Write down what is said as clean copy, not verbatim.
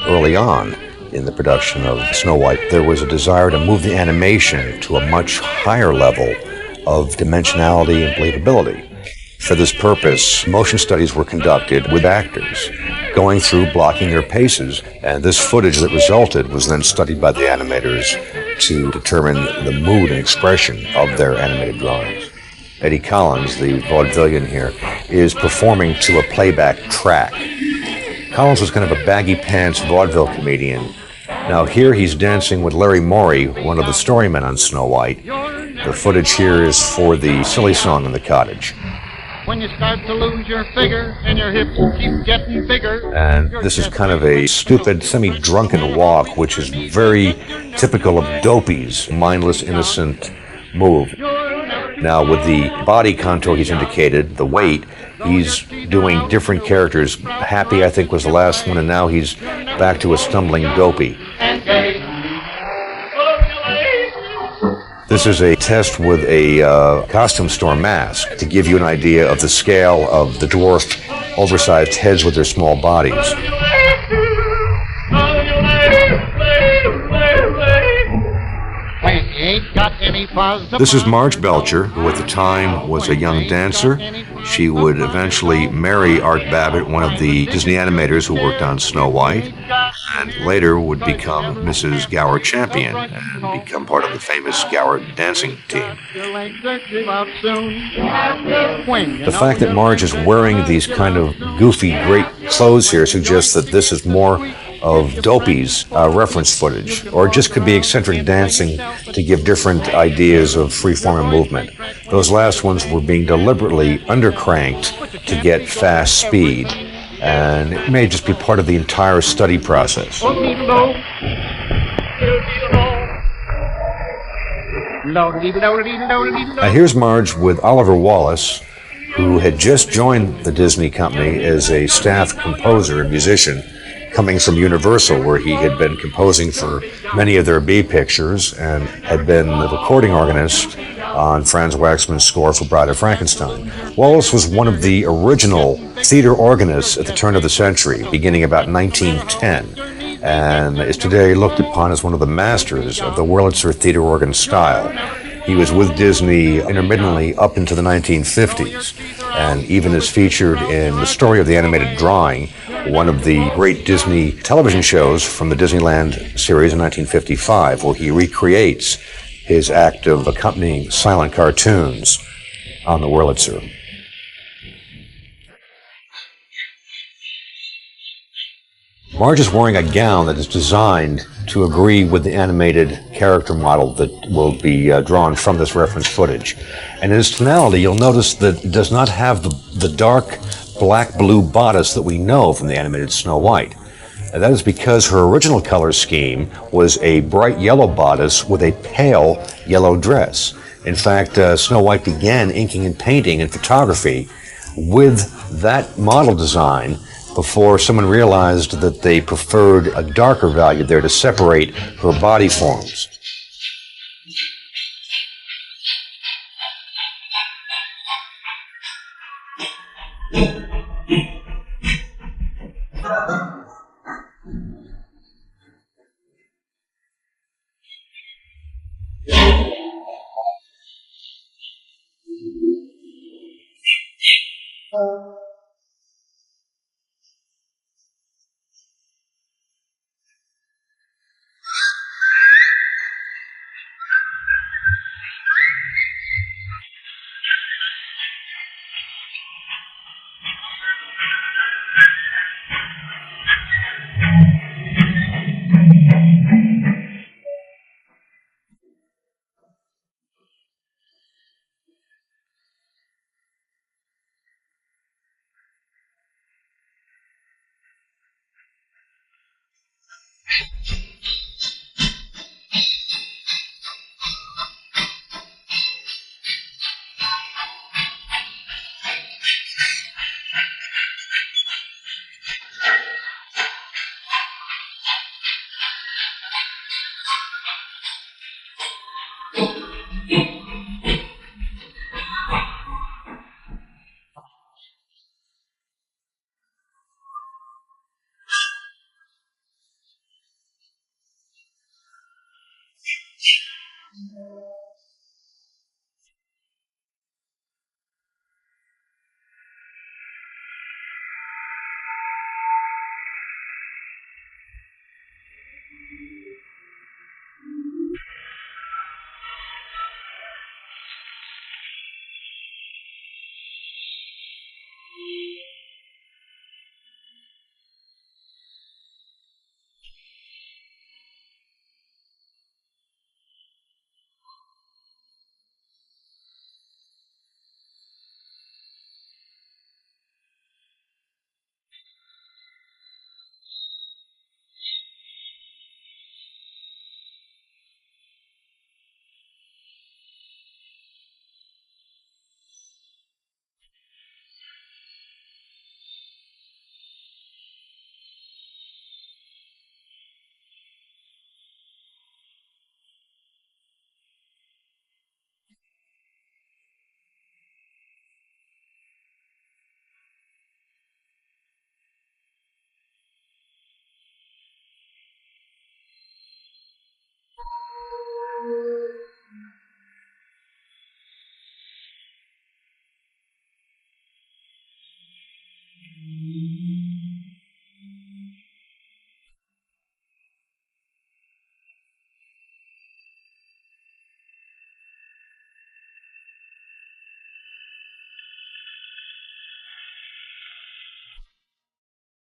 early on in the production of Snow White, there was a desire to move the animation to a much higher level of dimensionality and believability. For this purpose, motion studies were conducted with actors, going through blocking their paces, and this footage that resulted was then studied by the animators to determine the mood and expression of their animated drawings. Eddie Collins, the vaudevillian here, is performing to a playback track. Collins was kind of a baggy pants vaudeville comedian. Now here he's dancing with Larry Morey, one of the storymen on Snow White. The footage here is for the silly song in the cottage. When you start to lose your figure and your hips keep getting bigger. And this is kind of a stupid, semi-drunken walk, which is very typical of Dopey's mindless, innocent move. Now, with the body contour he's indicated, the weight, he's doing different characters. Happy, I think, was the last one, and now he's back to a stumbling Dopey. This is a test with a costume store mask to give you an idea of the scale of the dwarf, oversized heads with their small bodies. This is Marge Belcher, who at the time was a young dancer. She would eventually marry Art Babbitt, one of the Disney animators who worked on Snow White, and later would become Mrs. Gower Champion and become part of the famous Gower dancing team. The fact that Marge is wearing these kind of goofy, great clothes here suggests that this is more of Dopey's reference footage, or it just could be eccentric dancing to give different ideas of free-form and movement. Those last ones were being deliberately undercranked to get fast speed, and it may just be part of the entire study process. Here's Marge with Oliver Wallace, who had just joined the Disney company as a staff composer and musician, coming from Universal, where he had been composing for many of their B pictures and had been the recording organist on Franz Waxman's score for Bride of Frankenstein. Wallace was one of the original theater organists at the turn of the century, beginning about 1910, and is today looked upon as one of the masters of the Wurlitzer theater organ style. He was with Disney intermittently up into the 1950s, and even is featured in The Story of the Animated Drawing, one of the great Disney television shows from the Disneyland series in 1955, where he recreates his act of accompanying silent cartoons on the Wurlitzer. Marge is wearing a gown that is designed to agree with the animated character model that will be drawn from this reference footage. And in its tonality, you'll notice that it does not have the dark black-blue bodice that we know from the animated Snow White. And that is because her original color scheme was a bright yellow bodice with a pale yellow dress. In fact, Snow White began inking and painting and photography with that model design before someone realized that they preferred a darker value there to separate her body forms.